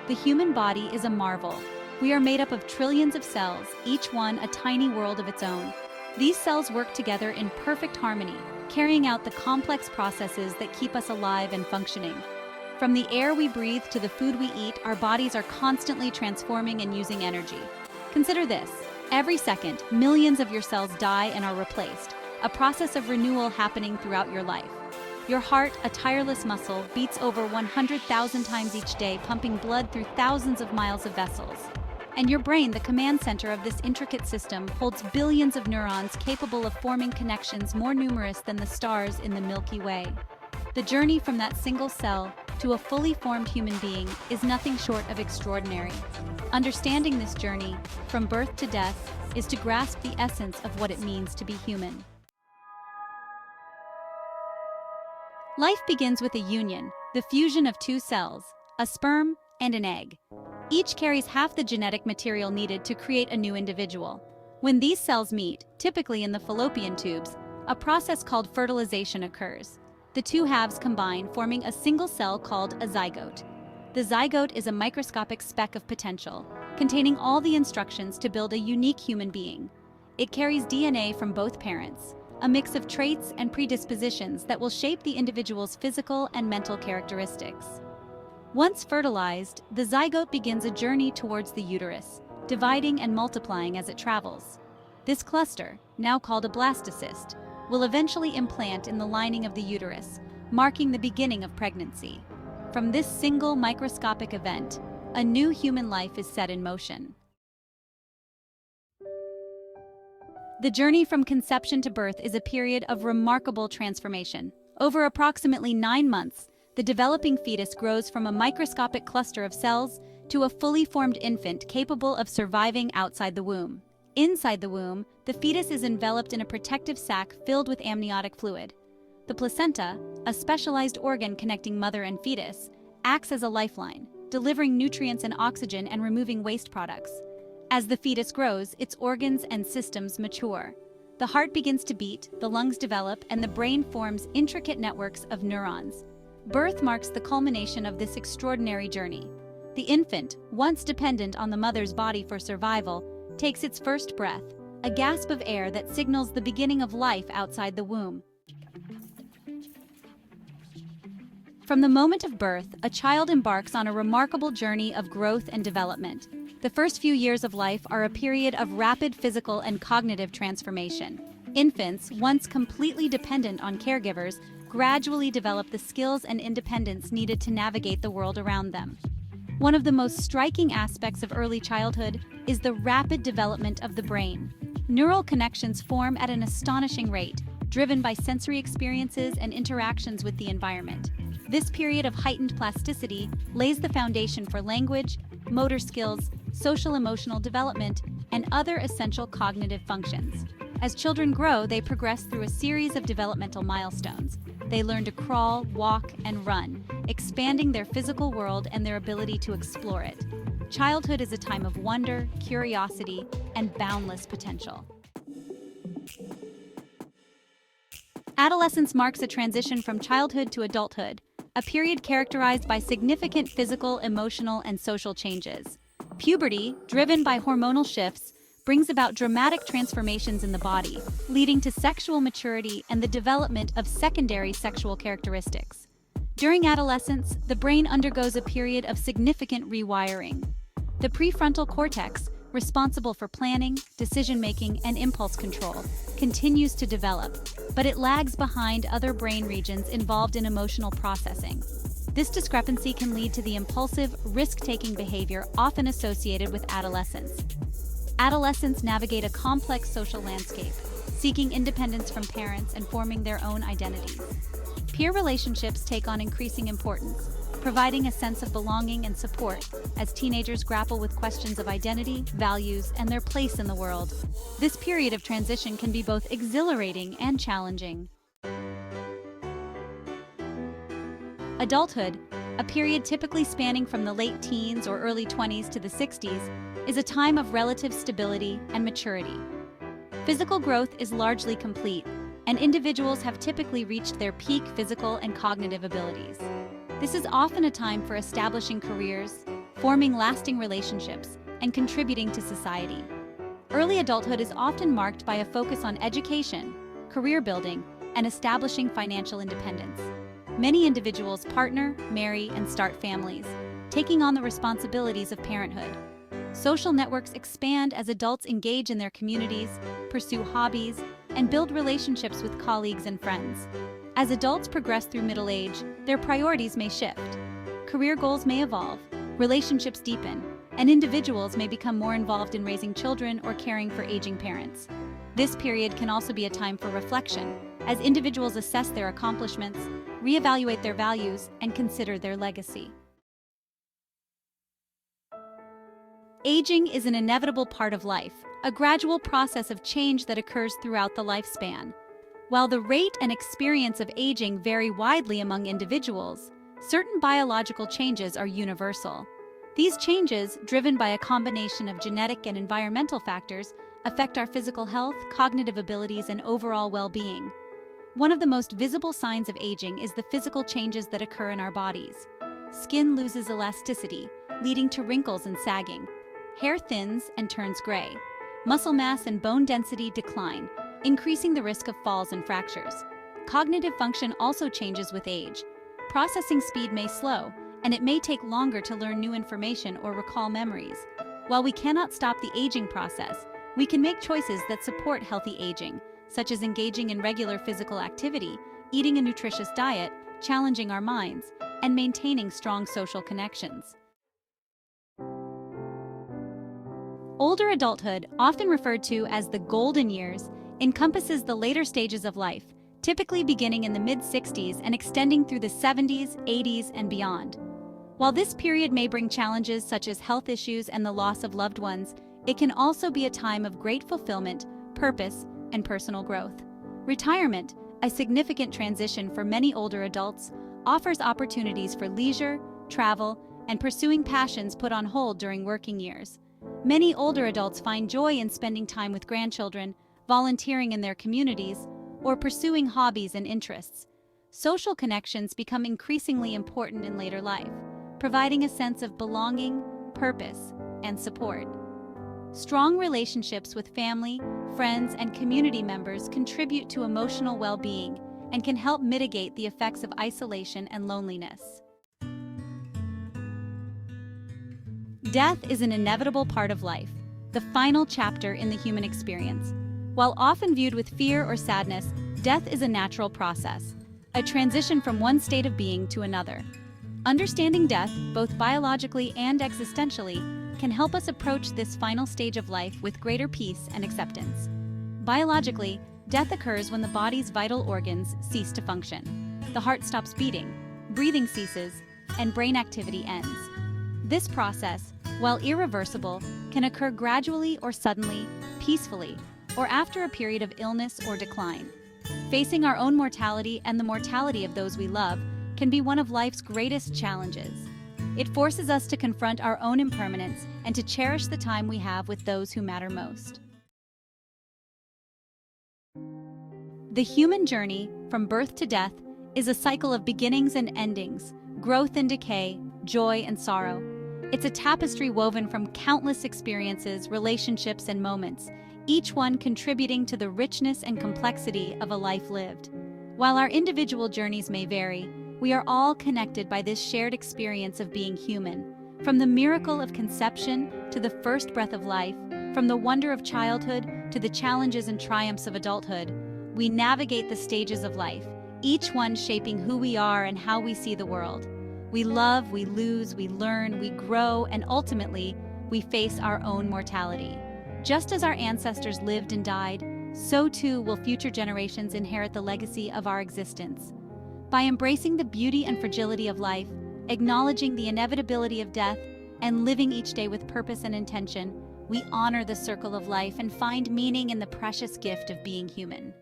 The human body is a marvel. We are made up of trillions of cells, each one a tiny world of its own. These cells work together in perfect harmony, carrying out the complex processes that keep us alive and functioning. From the air we breathe to the food we eat, our bodies are constantly transforming and using energy. Consider this. Every second, millions of your cells die and are replaced, a process of renewal happening throughout your life. Your heart, a tireless muscle, beats over 100,000 times each day, pumping blood through thousands of miles of vessels. And your brain, the command center of this intricate system, holds billions of neurons capable of forming connections more numerous than the stars in the Milky Way. The journey from that single cell to a fully formed human being is nothing short of extraordinary. Understanding this journey, from birth to death, is to grasp the essence of what it means to be human. Life begins with a union, the fusion of two cells, a sperm and an egg. Each carries half the genetic material needed to create a new individual. When these cells meet, typically in the fallopian tubes, a process called fertilization occurs. The two halves combine, forming a single cell called a zygote. The zygote is a microscopic speck of potential, containing all the instructions to build a unique human being. It carries DNA from both parents, a mix of traits and predispositions that will shape the individual's physical and mental characteristics. Once fertilized, the zygote begins a journey towards the uterus, dividing and multiplying as it travels. This cluster, now called a blastocyst, will eventually implant in the lining of the uterus, marking the beginning of pregnancy. From this single microscopic event, a new human life is set in motion. The journey from conception to birth is a period of remarkable transformation. Over approximately 9 months, the developing fetus grows from a microscopic cluster of cells to a fully formed infant capable of surviving outside the womb. Inside the womb, the fetus is enveloped in a protective sac filled with amniotic fluid. The placenta, a specialized organ connecting mother and fetus, acts as a lifeline, delivering nutrients and oxygen and removing waste products. As the fetus grows, its organs and systems mature. The heart begins to beat, the lungs develop, and the brain forms intricate networks of neurons. Birth marks the culmination of this extraordinary journey. The infant, once dependent on the mother's body for survival, takes its first breath, a gasp of air that signals the beginning of life outside the womb. From the moment of birth, a child embarks on a remarkable journey of growth and development. The first few years of life are a period of rapid physical and cognitive transformation. Infants, once completely dependent on caregivers, gradually develop the skills and independence needed to navigate the world around them. One of the most striking aspects of early childhood is the rapid development of the brain. Neural connections form at an astonishing rate, driven by sensory experiences and interactions with the environment. This period of heightened plasticity lays the foundation for language, motor skills, social-emotional development, and other essential cognitive functions. As children grow, they progress through a series of developmental milestones. They learn to crawl, walk, and run, expanding their physical world and their ability to explore it. Childhood is a time of wonder, curiosity, and boundless potential. Adolescence marks a transition from childhood to adulthood, a period characterized by significant physical, emotional, and social changes. Puberty, driven by hormonal shifts, brings about dramatic transformations in the body, leading to sexual maturity and the development of secondary sexual characteristics. During adolescence, the brain undergoes a period of significant rewiring. The prefrontal cortex, responsible for planning, decision-making, and impulse control, continues to develop, but it lags behind other brain regions involved in emotional processing. This discrepancy can lead to the impulsive, risk-taking behavior often associated with adolescence. Adolescents navigate a complex social landscape, seeking independence from parents and forming their own identities. Peer relationships take on increasing importance, providing a sense of belonging and support as teenagers grapple with questions of identity, values, and their place in the world. This period of transition can be both exhilarating and challenging. Adulthood, a period typically spanning from the late teens or early 20s to the 60s, is a time of relative stability and maturity. Physical growth is largely complete, and individuals have typically reached their peak physical and cognitive abilities. This is often a time for establishing careers, forming lasting relationships, and contributing to society. Early adulthood is often marked by a focus on education, career building, and establishing financial independence. Many individuals partner, marry, and start families, taking on the responsibilities of parenthood. Social networks expand as adults engage in their communities, pursue hobbies, and build relationships with colleagues and friends. As adults progress through middle age, their priorities may shift. Career goals may evolve, relationships deepen, and individuals may become more involved in raising children or caring for aging parents. This period can also be a time for reflection, as individuals assess their accomplishments, reevaluate their values, and consider their legacy. Aging is an inevitable part of life, a gradual process of change that occurs throughout the lifespan. While the rate and experience of aging vary widely among individuals, certain biological changes are universal. These changes, driven by a combination of genetic and environmental factors, affect our physical health, cognitive abilities, and overall well-being. One of the most visible signs of aging is the physical changes that occur in our bodies. Skin loses elasticity, leading to wrinkles and sagging. Hair thins and turns gray. Muscle mass and bone density decline, increasing the risk of falls and fractures. Cognitive function also changes with age. Processing speed may slow, and it may take longer to learn new information or recall memories. While we cannot stop the aging process, we can make choices that support healthy aging, such as engaging in regular physical activity, eating a nutritious diet, challenging our minds, and maintaining strong social connections. Older adulthood, often referred to as the golden years, encompasses the later stages of life, typically beginning in the mid-60s and extending through the 70s, 80s, and beyond. While this period may bring challenges such as health issues and the loss of loved ones, it can also be a time of great fulfillment, purpose, and personal growth. Retirement, a significant transition for many older adults, offers opportunities for leisure, travel, and pursuing passions put on hold during working years. Many older adults find joy in spending time with grandchildren, volunteering in their communities, or pursuing hobbies and interests. Social connections become increasingly important in later life, providing a sense of belonging, purpose, and support. Strong relationships with family, friends, and community members contribute to emotional well-being and can help mitigate the effects of isolation and loneliness. Death is an inevitable part of life, the final chapter in the human experience. While often viewed with fear or sadness, death is a natural process, a transition from one state of being to another. Understanding death, both biologically and existentially, can help us approach this final stage of life with greater peace and acceptance. Biologically, death occurs when the body's vital organs cease to function. The heart stops beating, breathing ceases, and brain activity ends. This process, while irreversible, can occur gradually or suddenly, peacefully, or after a period of illness or decline. Facing our own mortality and the mortality of those we love can be one of life's greatest challenges. It forces us to confront our own impermanence and to cherish the time we have with those who matter most. The human journey, from birth to death, is a cycle of beginnings and endings, growth and decay, joy and sorrow. It's a tapestry woven from countless experiences, relationships, and moments, each one contributing to the richness and complexity of a life lived. While our individual journeys may vary, we are all connected by this shared experience of being human. From the miracle of conception to the first breath of life, from the wonder of childhood to the challenges and triumphs of adulthood, we navigate the stages of life, each one shaping who we are and how we see the world. We love, we lose, we learn, we grow, and ultimately, we face our own mortality. Just as our ancestors lived and died, so too will future generations inherit the legacy of our existence. By embracing the beauty and fragility of life, acknowledging the inevitability of death, and living each day with purpose and intention, we honor the circle of life and find meaning in the precious gift of being human.